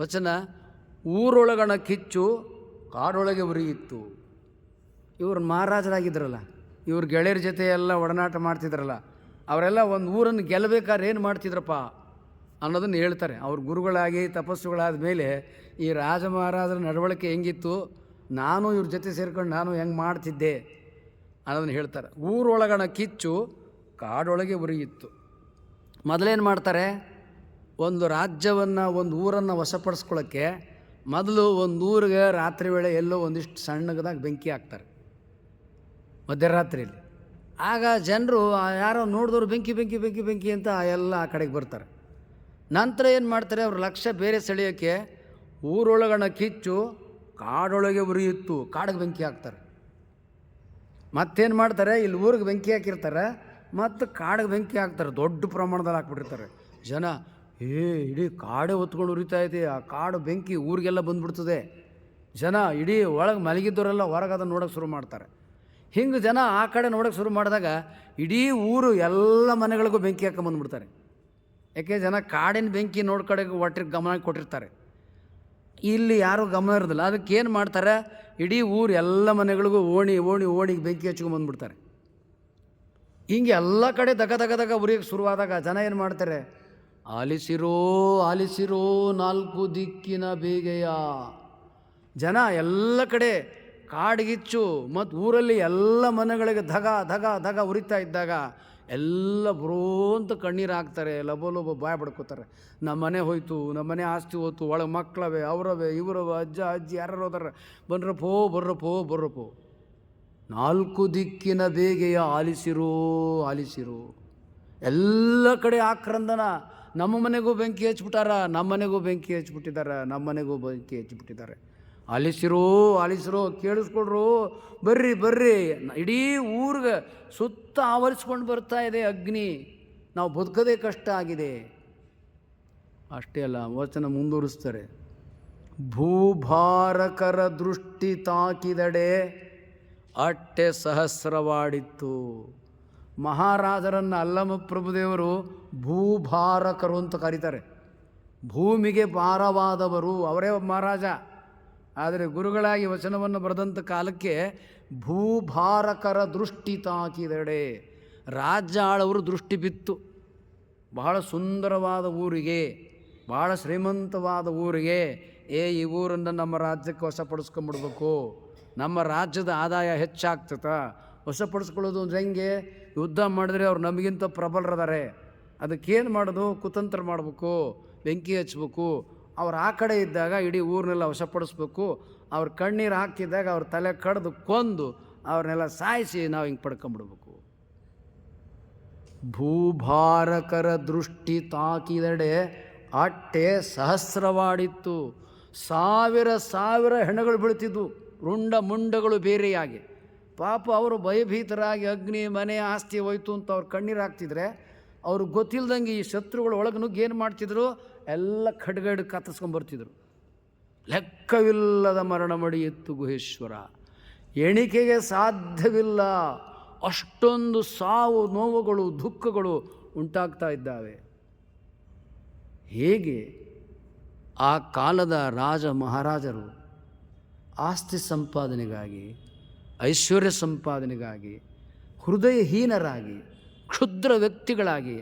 ವಚನ? ಊರೊಳಗಣ ಕಿಚ್ಚು ಕಾಡೊಳಗೆ ಉರಿಯಿತ್ತು. ಇವರು ಮಹಾರಾಜರಾಗಿದ್ರಲ್ಲ, ಇವ್ರ ಗೆಳೆಯರ ಜೊತೆ ಎಲ್ಲ ಒಡನಾಟ ಮಾಡ್ತಿದ್ರಲ್ಲ, ಅವರೆಲ್ಲ ಒಂದು ಊರನ್ನು ಗೆಲ್ಲಬೇಕಾದ್ರೆ ಏನು ಮಾಡ್ತಿದ್ರಪ್ಪ ಅನ್ನೋದನ್ನು ಹೇಳ್ತಾರೆ. ಅವ್ರ ಗುರುಗಳಾಗಿ ತಪಸ್ಸುಗಳಾದ ಮೇಲೆ ಈ ರಾಜ ಮಹಾರಾಜರ ನಡವಳಿಕೆ ಹೆಂಗಿತ್ತು, ನಾನು ಇವ್ರ ಜೊತೆ ಸೇರ್ಕೊಂಡು ನಾನು ಹೆಂಗೆ ಮಾಡ್ತಿದ್ದೆ ಅನ್ನೋದನ್ನು ಹೇಳ್ತಾರೆ. ಊರೊಳಗಣ ಕಿಚ್ಚು ಕಾಡೊಳಗೆ ಉರಿಯಿತ್ತು. ಮೊದಲೇನು ಮಾಡ್ತಾರೆ? ಒಂದು ರಾಜ್ಯವನ್ನು, ಒಂದು ಊರನ್ನು ವಶಪಡಿಸ್ಕೊಳ್ಳೋಕ್ಕೆ ಮೊದಲು ಒಂದು ಊರಿಗೆ ರಾತ್ರಿ ವೇಳೆ ಎಲ್ಲೋ ಒಂದಿಷ್ಟು ಸಣ್ಣದಾಗಿ ಬೆಂಕಿ ಹಾಕ್ತಾರೆ ಮಧ್ಯರಾತ್ರಿಯಲ್ಲಿ. ಆಗ ಜನರು ಯಾರೋ ನೋಡಿದವರು ಬೆಂಕಿ ಬೆಂಕಿ ಬೆಂಕಿ ಬೆಂಕಿ ಅಂತ ಎಲ್ಲ ಆ ಕಡೆಗೆ ಬರ್ತಾರೆ. ನಂತರ ಏನು ಮಾಡ್ತಾರೆ? ಅವ್ರ ಲಕ್ಷ್ಯ ಬೇರೆ ಸೆಳೆಯೋಕ್ಕೆ ಊರೊಳಗಣ ಕಿಚ್ಚು ಕಾಡೊಳಗೆ ಉರಿಯಿತ್ತು, ಕಾಡಿಗೆ ಬೆಂಕಿ ಹಾಕ್ತಾರೆ. ಮತ್ತೇನು ಮಾಡ್ತಾರೆ? ಇಲ್ಲಿ ಊರಿಗೆ ಬೆಂಕಿ ಹಾಕಿರ್ತಾರೆ, ಮತ್ತು ಕಾಡಿಗೆ ಬೆಂಕಿ ಹಾಕ್ತಾರೆ, ದೊಡ್ಡ ಪ್ರಮಾಣದಲ್ಲಿ ಹಾಕ್ಬಿಟ್ಟಿರ್ತಾರೆ. ಜನ ಇಡೀ ಕಾಡೇ ಹೊತ್ಕೊಂಡು ಉರಿತಾ ಇದೆ, ಆ ಕಾಡು ಬೆಂಕಿ ಊರಿಗೆಲ್ಲ ಬಂದುಬಿಡ್ತದೆ. ಜನ ಇಡೀ ಒಳಗೆ ಮಲಗಿದ್ದವರೆಲ್ಲ ಹೊರಗೆ ಅದನ್ನು ನೋಡೋಕ್ಕೆ ಶುರು ಮಾಡ್ತಾರೆ. ಹಿಂಗೆ ಜನ ಆ ಕಡೆ ನೋಡೋಕ್ಕೆ ಶುರು ಮಾಡಿದಾಗ ಇಡೀ ಊರು ಎಲ್ಲ ಮನೆಗಳಿಗೂ ಬೆಂಕಿ ಹಾಕೊಂಬಂದ್ಬಿಡ್ತಾರೆ. ಯಾಕೆ? ಜನ ಕಾಡಿನ ಬೆಂಕಿ ನೋಡಿ ಕಡೆಗೆ ಒಟ್ಟಿಗೆ ಗಮನ ಕೊಟ್ಟಿರ್ತಾರೆ, ಇಲ್ಲಿ ಯಾರೂ ಗಮನ ಇರೋದಿಲ್ಲ. ಅದಕ್ಕೇನು ಮಾಡ್ತಾರೆ? ಇಡೀ ಊರು ಎಲ್ಲ ಮನೆಗಳಿಗೂ ಓಣಿಗೆ ಬೆಂಕಿ ಹಚ್ಕೊಂಬಂದ್ಬಿಡ್ತಾರೆ. ಹಿಂಗೆ ಎಲ್ಲ ಕಡೆ ದಗ ದಗ ದಗ ಉರಿಯೋಕ್ಕೆ ಶುರುವಾದಾಗ ಜನ ಏನು ಮಾಡ್ತಾರೆ? ಆಲಿಸಿರೋ ಆಲಿಸಿರೋ ನಾಲ್ಕು ದಿಕ್ಕಿನ ಬೇಗೆಯ. ಜನ ಎಲ್ಲ ಕಡೆ ಕಾಡ್ಗಿಚ್ಚು ಮತ್ತು ಊರಲ್ಲಿ ಎಲ್ಲ ಮನೆಗಳಿಗೆ ಧಗ ಧಗ ಧಗ ಉರಿತಾ ಇದ್ದಾಗ ಎಲ್ಲ ಬರೋ ಅಂತ ಕಣ್ಣೀರು ಹಾಕ್ತಾರೆ, ಲಬೋ ಬಾಯ್ ಬಡ್ಕೋತಾರೆ. ನಮ್ಮ ಮನೆ ಹೋಯ್ತು, ನಮ್ಮ ಮನೆ ಆಸ್ತಿ ಹೋಯ್ತು, ಒಳಗೆ ಮಕ್ಕಳವೆ, ಅವರವೇ ಇವರವ, ಅಜ್ಜ ಅಜ್ಜಿ ಯಾರು ಹೋದಾರ, ಬರ್ರಪ್ಪೋ. ನಾಲ್ಕು ದಿಕ್ಕಿನ ಬೇಗೆಯ ಆಲಿಸಿರೋ ಆಲಿಸಿರೋ. ಎಲ್ಲ ಕಡೆ ಆಕ್ರಂದನ. ನಮ್ಮ ಮನೆಗೂ ಬೆಂಕಿ ಹಚ್ಬಿಟ್ಟಾರ, ನಮ್ಮ ಮನೆಗೂ ಬೆಂಕಿ ಹಚ್ಬಿಟ್ಟಿದ್ದಾರೆ. ಆಲಿಸಿರೋ ಆಲಿಸಿರೋ, ಕೇಳಿಸ್ಕೊಡ್ರು, ಬರ್ರಿ. ಇಡೀ ಊರಿಗೆ ಸುತ್ತ ಆವರಿಸ್ಕೊಂಡು ಬರ್ತಾ ಇದೆ ಅಗ್ನಿ, ನಾವು ಬದುಕೋದೇ ಕಷ್ಟ ಆಗಿದೆ. ಅಷ್ಟೇ ಅಲ್ಲ, ವಚನ ಮುಂದುವರಿಸ್ತಾರೆ. ಭೂಭಾರಕರ ದೃಷ್ಟಿ ತಾಕಿದಡೆ ಅಟ್ಟೆ ಸಹಸ್ರವಾಡಿತ್ತು. ಮಹಾರಾಜರನ್ನು ಅಲ್ಲಮ ಪ್ರಭುದೇವರು ಭೂಭಾರಕರು ಅಂತ ಕರೀತಾರೆ. ಭೂಮಿಗೆ ಭಾರವಾದವರು ಅವರೇ ಮಹಾರಾಜ. ಆದರೆ ಗುರುಗಳಾಗಿ ವಚನವನ್ನು ಬರೆದಂಥ ಕಾಲಕ್ಕೆ ಭೂಭಾರಕರ ದೃಷ್ಟಿ ತಾಕಿದಡೆ, ರಾಜ್ಯ ಆಳವರು ದೃಷ್ಟಿ ಬಿತ್ತು. ಬಹಳ ಸುಂದರವಾದ ಊರಿಗೆ, ಭಾಳ ಶ್ರೀಮಂತವಾದ ಊರಿಗೆ, ಈ ಊರನ್ನು ನಮ್ಮ ರಾಜ್ಯಕ್ಕೆ ವಶಪಡಿಸ್ಕೊಂಬಿಡ್ಬೇಕು, ನಮ್ಮ ರಾಜ್ಯದ ಆದಾಯ ಹೆಚ್ಚಾಗ್ತದ. ವಶಪಡಿಸ್ಕೊಳ್ಳೋದು ಅಂದ್ರೆ ಹೆಂಗೆ? ಯುದ್ಧ ಮಾಡಿದ್ರೆ ಅವ್ರು ನಮಗಿಂತ ಪ್ರಬಲರದಾರೆ, ಅದಕ್ಕೇನು ಮಾಡೋದು? ಕುತಂತ್ರ ಮಾಡಬೇಕು, ಬೆಂಕಿ ಹಚ್ಬೇಕು. ಅವ್ರು ಆ ಕಡೆ ಇದ್ದಾಗ ಇಡೀ ಊರನ್ನೆಲ್ಲ ವಶಪಡಿಸ್ಬೇಕು. ಅವ್ರ ಕಣ್ಣೀರು ಹಾಕಿದಾಗ ಅವ್ರ ತಲೆ ಕಡ್ದು ಕೊಂದು ಅವ್ರನ್ನೆಲ್ಲ ಸಾಯಿಸಿ ನಾವು ಹಿಂಗೆ ಪಡ್ಕೊಂಬಿಡ್ಬೇಕು. ಭೂಭಾರಕರ ದೃಷ್ಟಿ ತಾಕಿದಡೆ ಅಟ್ಟೆ ಸಹಸ್ರವಾಡಿತ್ತು. ಸಾವಿರ ಹೆಣಗಳು ಬೀಳ್ತಿದ್ವು, ರುಂಡ ಮುಂಡಗಳು ಬೇರೆಯಾಗಿ. ಪಾಪ ಅವರು ಭಯಭೀತರಾಗಿ ಅಗ್ನಿ ಮನೆ ಆಸ್ತಿ ಹೋಯ್ತು ಅಂತ ಅವ್ರು ಕಣ್ಣೀರು ಹಾಕ್ತಿದ್ರೆ, ಅವ್ರಿಗೆ ಗೊತ್ತಿಲ್ದಂಗೆ ಈ ಶತ್ರುಗಳು ಒಳಗೆ ನುಗ್ಗಿ ಏನು ಮಾಡ್ತಿದ್ರು? ಎಲ್ಲ ಖಡ್ಗಡ್ ಕತ್ತಿಸ್ಕೊಂಬರ್ತಿದ್ರು. ಲೆಕ್ಕವಿಲ್ಲದ ಮರಣ ಮಡಿಯಿತ್ತು ಗುಹೇಶ್ವರ. ಎಣಿಕೆಗೆ ಸಾಧ್ಯವಿಲ್ಲ, ಅಷ್ಟೊಂದು ಸಾವು ನೋವುಗಳು ದುಃಖಗಳು ಉಂಟಾಗ್ತಾ ಇದ್ದಾವೆ. ಹೇಗೆ ಆ ಕಾಲದ ರಾಜ ಮಹಾರಾಜರು ಆಸ್ತಿ ಸಂಪಾದನೆಗಾಗಿ, ಐಶ್ವರ್ಯ ಸಂಪಾದನೆಗಾಗಿ, ಹೃದಯಹೀನರಾಗಿ, ಕ್ಷುದ್ರ ವ್ಯಕ್ತಿಗಳಾಗಿ,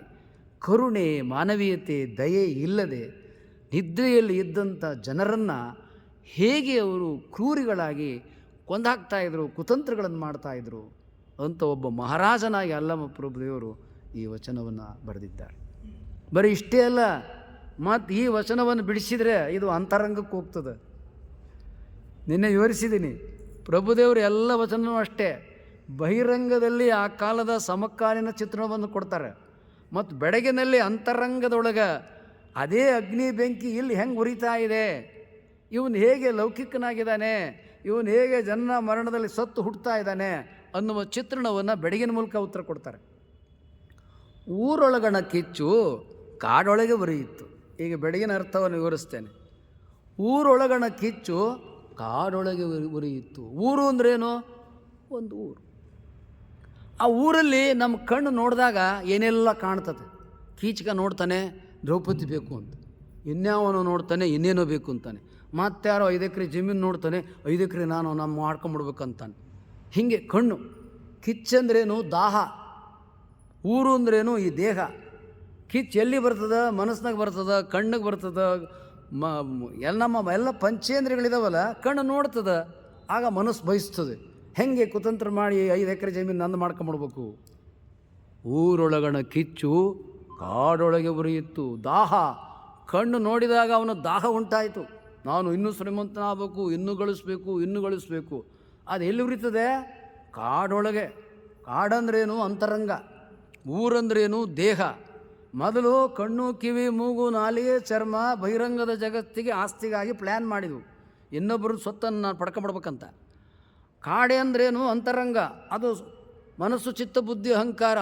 ಕರುಣೆ, ಮಾನವೀಯತೆ, ದಯೆ ಇಲ್ಲದೆ ನಿದ್ರೆಯಲ್ಲಿ ಇದ್ದಂಥ ಜನರನ್ನು ಹೇಗೆ ಅವರು ಕ್ರೂರಿಗಳಾಗಿ ಕೊಂದಾಕ್ತಾಯಿದ್ರು, ಕುತಂತ್ರಗಳನ್ನು ಮಾಡ್ತಾಯಿದ್ರು ಅಂತ ಒಬ್ಬ ಮಹಾರಾಜನಾಗಿ ಅಲ್ಲಮ ಪ್ರಭುದೇವರು ಈ ವಚನವನ್ನು ಬರೆದಿದ್ದಾರೆ. ಬರೀ ಇಷ್ಟೇ ಅಲ್ಲ, ಮತ್ತು ಈ ವಚನವನ್ನು ಬಿಡಿಸಿದರೆ ಇದು ಅಂತರಂಗಕ್ಕೆ ಹೋಗ್ತದೆ. ನಿನ್ನೆ ವಿವರಿಸಿದ್ದೀನಿ, ಪ್ರಭುದೇವರು ಎಲ್ಲ ವಚನವೂ ಅಷ್ಟೇ ಬಹಿರಂಗದಲ್ಲಿ ಆ ಕಾಲದ ಸಮಕಾಲೀನ ಚಿತ್ರಣವನ್ನು ಕೊಡ್ತಾರೆ, ಮತ್ತು ಬೆಳಗಿನಲ್ಲಿ ಅಂತರಂಗದೊಳಗೆ ಅದೇ ಅಗ್ನಿ ಬೆಂಕಿ ಇಲ್ಲಿ ಹೆಂಗೆ ಉರಿತಾ ಇದೆ, ಇವನು ಹೇಗೆ ಲೌಕಿಕನಾಗಿದ್ದಾನೆ, ಇವನು ಹೇಗೆ ಜನ ಮರಣದಲ್ಲಿ ಸತ್ತು ಹುಟ್ಟುತ್ತಾ ಇದ್ದಾನೆ ಅನ್ನುವ ಚಿತ್ರಣವನ್ನು ಬೆಳಗಿನ ಮೂಲಕ ಉತ್ತರ ಕೊಡ್ತಾರೆ. ಊರೊಳಗಣ ಕಿಚ್ಚು ಕಾಡೊಳಗೆ ಉರಿಯಿತು. ಈಗ ಬೆಳಗಿನ ಅರ್ಥವನ್ನು ವಿವರಿಸ್ತೇನೆ. ಊರೊಳಗಣ ಕಿಚ್ಚು ಕಾಡೊಳಗೆ ಉರಿಯಿತು. ಊರು ಅಂದ್ರೇನು? ಒಂದು ಊರು. ಆ ಊರಲ್ಲಿ ನಮ್ಮ ಕಣ್ಣು ನೋಡಿದಾಗ ಏನೆಲ್ಲ ಕಾಣ್ತದೆ. ಕೀಚಕ ನೋಡ್ತಾನೆ ದ್ರೌಪದಿ ಬೇಕು ಅಂತ, ಇನ್ಯಾವನು ನೋಡ್ತಾನೆ ಇನ್ನೇನೋ ಬೇಕು ಅಂತಾನೆ, ಮತ್ತಾರೋ 5 ಎಕರೆ ಜಮೀನು ನೋಡ್ತಾನೆ 5 ಎಕರೆ ನಾನು ಮಾಡ್ಕೊಂಬಿಡ್ಬೇಕಂತಾನೆ. ಹೀಗೆ ಕಣ್ಣು. ಕಿಚ್ಚಂದ್ರೇನು? ದಾಹ. ಊರು ಅಂದ್ರೇನು? ಈ ದೇಹ. ಕಿಚ್ಚು ಎಲ್ಲಿ ಬರ್ತದೆ? ಮನಸ್ಸಿನಾಗ ಬರ್ತದೆ, ಕಣ್ಣಿಗೆ ಬರ್ತದೆ, ನಮ್ಮ ಎಲ್ಲ ಪಂಚೇಂದ್ರಿಯಗಳಿದಾವಲ್ಲ, ಕಣ್ಣು ನೋಡ್ತದೆ, ಆಗ ಮನಸ್ಸು ಬಯಸ್ತದೆ. ಹೆಂಗೆ ಕುತಂತ್ರ ಮಾಡಿ 5 ಎಕರೆ ಜಮೀನು ನಂದು ಮಾಡ್ಕೊಂಬಿಡ್ಬೇಕು. ಊರೊಳಗಣ ಕಿಚ್ಚು ಕಾಡೊಳಗೆ ಉರಿಯಿತು. ದಾಹ. ಕಣ್ಣು ನೋಡಿದಾಗ ಅವನ ದಾಹ ಉಂಟಾಯಿತು. ನಾನು ಇನ್ನೂ ಶ್ರೀಮಂತನಾಗಬೇಕು, ಇನ್ನೂ ಗಳಿಸ್ಬೇಕು. ಅದು ಎಲ್ಲಿ ಉರಿತದೆ? ಕಾಡೊಳಗೆ. ಕಾಡಂದ್ರೇನು? ಅಂತರಂಗ. ಊರಂದ್ರೇನು? ದೇಹ. ಮೊದಲು ಕಣ್ಣು, ಕಿವಿ, ಮೂಗು, ನಾಲಿಗೆ, ಚರ್ಮ ಬಹಿರಂಗದ ಜಗತ್ತಿಗೆ ಆಸ್ತಿಗಾಗಿ ಪ್ಲ್ಯಾನ್ ಮಾಡಿದ್ವು, ಇನ್ನೊಬ್ಬರು ಸ್ವತ್ತನ್ನು ನಾನು ಪಡ್ಕೊಂಬಿಡ್ಬೇಕಂತ. ಕಾಡೆ ಅಂದ್ರೇನು? ಅಂತರಂಗ. ಅದು ಮನಸ್ಸು, ಚಿತ್ತ, ಬುದ್ಧಿ, ಅಹಂಕಾರ.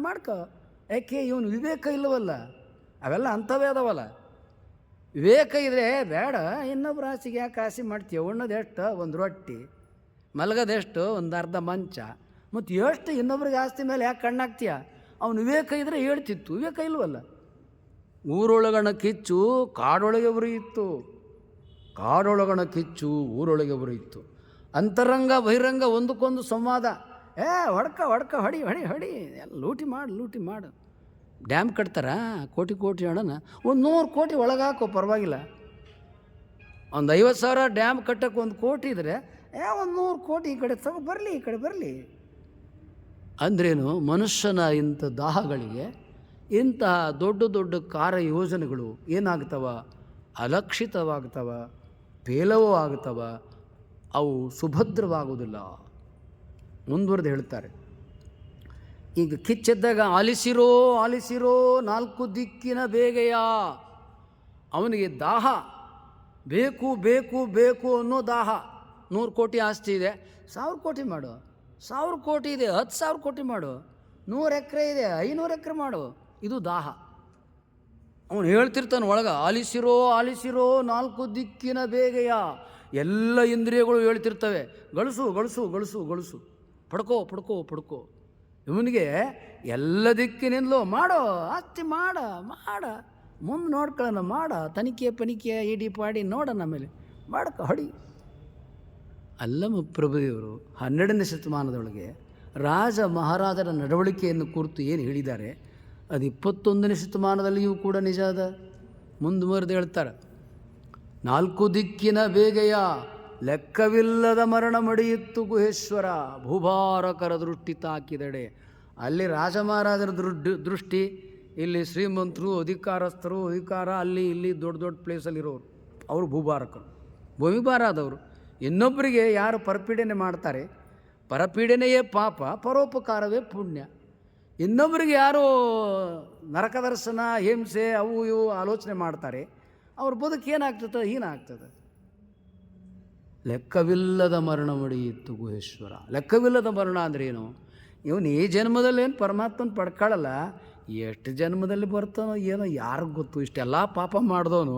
ಮಾಡ್ಕ ಯಾಕೆ ಇವನು ವಿವೇಕ ಇಲ್ಲವಲ್ಲ, ಅವೆಲ್ಲ ಅಂಥವೇ ಅದಾವಲ್ಲ. ವಿವೇಕ ಇದ್ರೆ ಬೇಡ, ಇನ್ನೊಬ್ಬರು ಆಸೆಗೆ ಯಾಕೆ ಆಸೆ ಮಾಡ್ತೀಯ? ಉಣ್ಣೋದೆಷ್ಟು? ಒಂದು ರೊಟ್ಟಿ. ಮಲಗೋದೆಷ್ಟು? ಒಂದು ಅರ್ಧ ಮಂಚ. ಮತ್ತು ಎಷ್ಟು ಇನ್ನೊಬ್ರಿಗೆ ಆಸ್ತಿ ಮೇಲೆ ಯಾಕೆ ಕಣ್ಣಾಗ್ತೀಯ? ಅವನು ವಿವೇಕ ಇದ್ದರೆ ಹೇಳ್ತಿತ್ತು, ವಿವೇಕ ಇಲ್ವಲ್ಲ. ಊರೊಳಗಣ ಕಿಚ್ಚು ಕಾಡೊಳಗೆ ಉರಿಯಿತು. ಕಾಡೊಳಗಣ ಕಿಚ್ಚು ಊರೊಳಗೆ ಉರಿಯಿತು. ಅಂತರಂಗ ಬಹಿರಂಗ ಒಂದಕ್ಕೊಂದು ಸಂವಾದ. ಹೊಡಿ ಎಲ್ಲ ಲೂಟಿ ಮಾಡು. ಡ್ಯಾಮ್ ಕಟ್ತಾರ ಕೋಟಿ ಹಣನ, ಒಂದು 100 ಕೋಟಿ ಒಳಗಾಕೋ, ಪರವಾಗಿಲ್ಲ. ಒಂದು 50,000 ಡ್ಯಾಮ್ ಕಟ್ಟಕ್ಕೆ 1 ಕೋಟಿ ಇದ್ದರೆ ಒಂದು 100 ಕೋಟಿ ಈ ಕಡೆ ಬರಲಿ ಅಂದ್ರೇನು? ಮನುಷ್ಯನ ಇಂಥ ದಾಹಗಳಿಗೆ ಇಂತಹ ದೊಡ್ಡ ಕಾರ್ಯಯೋಜನೆಗಳು ಏನಾಗ್ತವ? ಅಲಕ್ಷಿತವಾಗ್ತವ, ಪೇಲವೂ ಆಗ್ತವ, ಅವು ಸುಭದ್ರವಾಗುವುದಿಲ್ಲ. ಮುಂದುವರೆದು ಹೇಳ್ತಾರೆ. ಈಗ ಕಿಚ್ಚೆದ್ದಾಗ ಆಲಿಸಿರೋ 4 ದಿಕ್ಕಿನ ಬೇಗೆಯ. ಅವನಿಗೆ ದಾಹ ಬೇಕು ಅನ್ನೋ ದಾಹ. 100 ಕೋಟಿ ಆಸ್ತಿ ಇದೆ, 1000 ಕೋಟಿ ಮಾಡು. 1000 ಕೋಟಿ ಇದೆ, 10,000 ಕೋಟಿ ಮಾಡು. 100 ಎಕರೆ ಇದೆ, 500 ಎಕರೆ ಮಾಡು. ಇದು ದಾಹ. ಅವನು ಹೇಳ್ತಿರ್ತಾನೆ ಒಳಗೆ, ಆಲಿಸಿರೋ 4 ದಿಕ್ಕಿನ ಬೇಗೆಯ. ಎಲ್ಲ ಇಂದ್ರಿಯಗಳು ಹೇಳ್ತಿರ್ತವೆ, ಗಳಿಸು, ಪಡ್ಕೋ. ಇವನಿಗೆ ಎಲ್ಲ ದಿಕ್ಕಿನಿಂದಲೂ ಮಾಡೋ, ಆಸ್ತಿ ಮಾಡ, ಮುಂದೆ ನೋಡ್ಕೊಳ್ಳೋಣ, ಮಾಡ, ತನಿಖೆ ಇಡಿ ಪಾಡಿ ನೋಡೋಣ, ಆಮೇಲೆ ಮಾಡ್ಕ ಹೊಡಿ. ಅಲ್ಲಮ ಪ್ರಭುದೇವರು 12ನೇ ಶತಮಾನದೊಳಗೆ ರಾಜ ಮಹಾರಾಜರ ನಡವಳಿಕೆಯನ್ನು ಕುರಿತು ಏನು ಹೇಳಿದ್ದಾರೆ ಅದು 21ನೇ ಶತಮಾನದಲ್ಲಿಯೂ ಕೂಡ ನಿಜ ಅದ. ಮುಂದುವರೆದು ಹೇಳ್ತಾರೆ, 4 ದಿಕ್ಕಿನ ಬೇಗೆಯ ಲೆಕ್ಕವಿಲ್ಲದ ಮರಣ ಮಡಿಯಿತ್ತು ಗುಹೇಶ್ವರ, ಭೂಭಾರಕರ ದೃಷ್ಟಿ ತಾಕಿದಡೆ. ಅಲ್ಲಿ ರಾಜ ಮಹಾರಾಜರ ದೃಷ್ಟಿ, ಇಲ್ಲಿ ಶ್ರೀಮಂತರು, ಅಧಿಕಾರ ಅಲ್ಲಿ ಇಲ್ಲಿ ದೊಡ್ಡ ಪ್ಲೇಸಲ್ಲಿರೋರು, ಅವರು ಭೂಭಾರಕರು, ಭೂಮಿಭಾರ ಆದವರು. ಇನ್ನೊಬ್ಬರಿಗೆ ಯಾರು ಪರಪೀಡನೆ ಮಾಡ್ತಾರೆ, ಪರಪೀಡನೆಯೇ ಪಾಪ, ಪರೋಪಕಾರವೇ ಪುಣ್ಯ. ಇನ್ನೊಬ್ಬರಿಗೆ ಯಾರು ನರಕ ದರ್ಶನ, ಹಿಂಸೆ, ಅವು ಇವು ಆಲೋಚನೆ ಮಾಡ್ತಾರೆ, ಅವ್ರ ಬದುಕು ಏನಾಗ್ತದೆ? ಹೀನಾಗ್ತದೆ. ಲೆಕ್ಕವಿಲ್ಲದ ಮರಣ ಮಡಿಯಿತ್ತು ಗುಹೇಶ್ವರ. ಲೆಕ್ಕವಿಲ್ಲದ ಮರಣ ಅಂದ್ರೇನು? ಇವನು ಈ ಜನ್ಮದಲ್ಲೇನು ಪರಮಾತ್ಮನ ಪಡ್ಕೊಳ್ಳಲ್ಲ, ಎಷ್ಟು ಜನ್ಮದಲ್ಲಿ ಬರ್ತಾನೋ ಏನೋ ಯಾರಿಗೂ ಗೊತ್ತು. ಇಷ್ಟೆಲ್ಲ ಪಾಪ ಮಾಡಿದವನು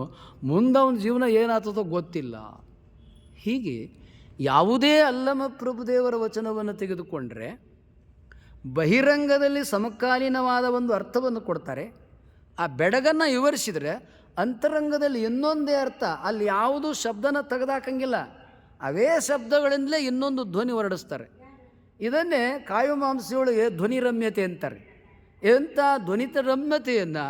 ಮುಂದೆ ಅವನ ಜೀವನ ಏನಾಗ್ತದೋ ಗೊತ್ತಿಲ್ಲ. ಹೀಗೆ ಯಾವುದೇ ಅಲ್ಲಮ ಪ್ರಭುದೇವರ ವಚನವನ್ನು ತೆಗೆದುಕೊಂಡ್ರೆ ಬಹಿರಂಗದಲ್ಲಿ ಸಮಕಾಲೀನವಾದ ಒಂದು ಅರ್ಥವನ್ನು ಕೊಡ್ತಾರೆ. ಆ ಬೆಡಗನ್ನು ವಿವರಿಸಿದರೆ ಅಂತರಂಗದಲ್ಲಿ ಇನ್ನೊಂದೇ ಅರ್ಥ. ಅಲ್ಲಿ ಯಾವುದೂ ಶಬ್ದನ ತೆಗೆದಾಕಂಗಿಲ್ಲ. ಅವೇ ಶಬ್ದಗಳಿಂದಲೇ ಇನ್ನೊಂದು ಧ್ವನಿ ಹೊರಡಿಸ್ತಾರೆ. ಇದನ್ನೇ ಕಾವ್ಯಮಾಂಸೆಯೊಳಗೆ ಧ್ವನಿ ರಮ್ಯತೆ ಅಂತಾರೆ. ಎಂಥ ಧ್ವನಿತ ರಮ್ಯತೆಯನ್ನು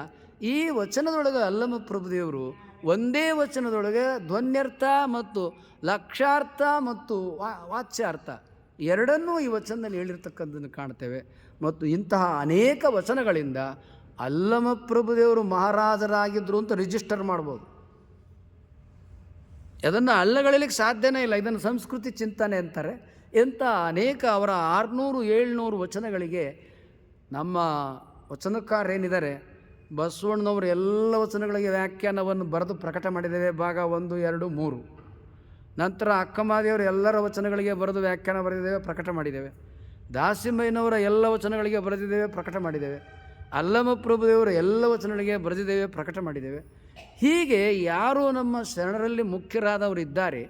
ಈ ವಚನದೊಳಗೆ ಅಲ್ಲಮ ಪ್ರಭುದೇವರು ಒಂದೇ ವಚನದೊಳಗೆ ಧ್ವನ್ಯರ್ಥ ಮತ್ತು ಲಕ್ಷ್ಯಾರ್ಥ ಮತ್ತು ವಾಚ್ಯಾರ್ಥ ಎರಡನ್ನೂ ಈ ವಚನದಲ್ಲಿ ಹೇಳಿರ್ತಕ್ಕಂಥದ್ದನ್ನು ಕಾಣ್ತೇವೆ. ಮತ್ತು ಇಂತಹ ಅನೇಕ ವಚನಗಳಿಂದ ಅಲ್ಲಮ ಪ್ರಭುದೇವರು ಮಹಾರಾಜರಾಗಿದ್ದರು ಅಂತ ರಿಜಿಸ್ಟರ್ ಮಾಡ್ಬೋದು. ಅದನ್ನು ಅಲ್ಲಗಳಿಲಿಕ್ಕೆ ಸಾಧ್ಯನೇ ಇಲ್ಲ. ಇದನ್ನು ಸಂಸ್ಕೃತಿ ಚಿಂತನೆ ಅಂತಾರೆ. ಎಂಥ ಅನೇಕ ಅವರ 600-700 ವಚನಗಳಿಗೆ ನಮ್ಮ ವಚನಕಾರರೇನಿದ್ದಾರೆ ಬಸವಣ್ಣನವರು ಎಲ್ಲ ವಚನಗಳಿಗೆ ವ್ಯಾಖ್ಯಾನವನ್ನು ಬರೆದು ಪ್ರಕಟ ಮಾಡಿದ್ದೇವೆ. ಭಾಗ 1, 2, 3. ನಂತರ ಅಕ್ಕಮಾದೇವರು ಎಲ್ಲರ ವಚನಗಳಿಗೆ ಬರೆದು ವ್ಯಾಖ್ಯಾನ ಬರೆದಿದ್ದೇವೆ, ಪ್ರಕಟ ಮಾಡಿದ್ದೇವೆ. ದಾಸಿಮಯ್ಯನವರ ಎಲ್ಲ ವಚನಗಳಿಗೆ ಬರೆದಿದ್ದೇವೆ, ಪ್ರಕಟ ಮಾಡಿದ್ದೇವೆ. ಅಲ್ಲಮ ಪ್ರಭುದೇವರ ಎಲ್ಲ ವಚನಗಳಿಗೆ ಬರೆದಿದ್ದೇವೆ, ಪ್ರಕಟ ಮಾಡಿದ್ದೇವೆ. ಹೀಗೆ ಯಾರು ನಮ್ಮ ಶರಣರಲ್ಲಿ ಮುಖ್ಯರಾದವರಿದ್ದಾರೆ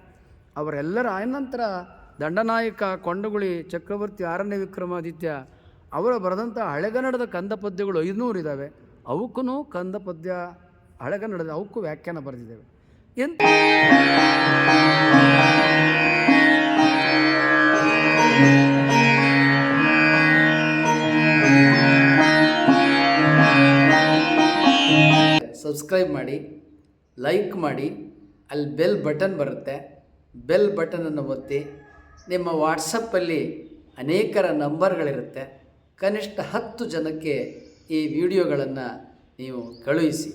ಅವರೆಲ್ಲರ ಆನಂತರ ದಂಡನಾಯಕ, ಕೊಂಡಗುಳಿ, ಚಕ್ರವರ್ತಿ, 6ನೇ ವಿಕ್ರಮಾದಿತ್ಯ ಅವರು ಬರೆದಂಥ ಹಳೆಗನ್ನಡದ ಕಂದ ಪದ್ಯಗಳು 500 ಇದ್ದಾವೆ. ಅವಕ್ಕೂ ಕಂದ ಪದ್ಯ ಹಳೆಗನ್ನಡದ ಅವಕ್ಕೂ ವ್ಯಾಖ್ಯಾನ ಬರೆದಿದ್ದೇವೆ. ಎಂತ ಸಬ್ಸ್ಕ್ರೈಬ್ ಮಾಡಿ, ಲೈಕ್ ಮಾಡಿ, ಅಲ್ಲಿ ಬೆಲ್ ಬಟನ್ ಬರುತ್ತೆ, ಬೆಲ್ ಬಟನನ್ನು ಒತ್ತಿ. ನಿಮ್ಮ ವಾಟ್ಸಪ್ಪಲ್ಲಿ ಅನೇಕರ ನಂಬರ್ಗಳಿರುತ್ತೆ. ಕನಿಷ್ಠ 10 ಜನಕ್ಕೆ ಈ ವಿಡಿಯೋಗಳನ್ನು ನೀವು ಕಳುಹಿಸಿ.